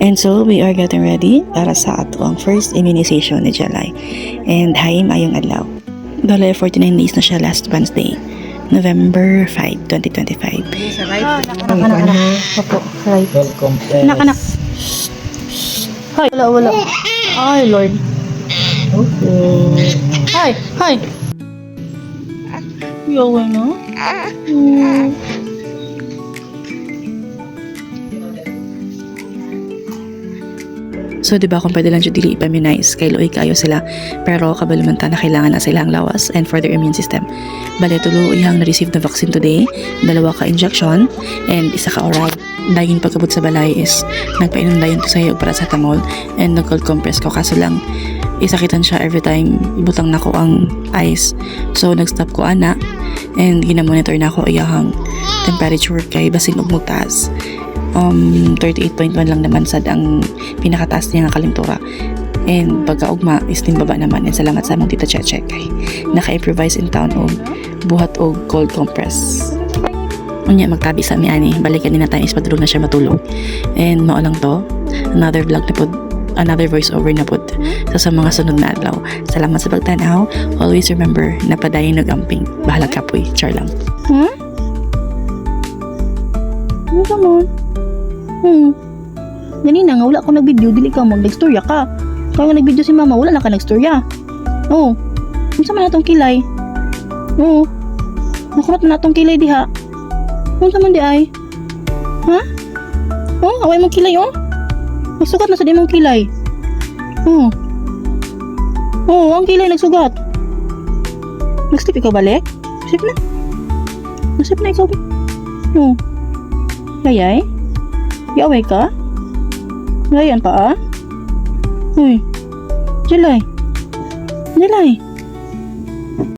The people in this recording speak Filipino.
And so, we are getting ready para sa atong first immunization ni Jalay. And hi, maayong adlaw. Dali, 49 days na siya last Wednesday, November 5, 2025. Anak. Opo, right. Welcome. Anak. Hi. Wala. Ay, Lord. Okay. Hi. Yawa na. So, di ba kung pwede lang siya dili ipaminize, kay Loy kayo sila, pero kabalumanta na kailangan na silang lawas and for their immune system. Bale, tulo iyang na-receive na vaccine today, 2 ka injection, and 1 ka oral. Daging pagkabot sa balay is, nagpainom dayon to sa'yo paracetamol, and nag-cold compress ko, kaso lang, isakitan siya every time ibutang na ko ang ice. So, nag-stop ko ana, and ginamonitor na ko iyahang temperature kay basin og mugtaas. 38.1 lang naman sad ang pinakataas niya nga kalimtura. And pagkaugma is baba naman. And salamat sa among tita Cheche kay naka-improvise in town og buhat og cold compress. Unya magtabi sa mi ani, balikan ni na tayo is padulog na siya matulog. And mao lang to, another vlog na pod, another voice over na pod sa mga sunod na adlaw. Salamat sa pagtanaw. Always remember na padayon nagamping bahalag kapoy. Char lang. Ano naman? Ganina nga, wala akong nag-video, dili ka mag-nagstorya ka. Kaya nga nag-video si mama, wala na ka nagstorya. Oo. Ano man natong kilay? Oo. Nakurot na natong kilay diha. Ano man di ay? Ha? Oo, away mong kilay, oh. Nagsugat na sa di mong kilay. Oo. Oo, ang kilay nagsugat. Nag-sleep ikaw balik? Sleep na. Nag-sleep na ikaw. Oo. Yayay? Yaway ka? Ngayon pa ah? Uy. Jalay.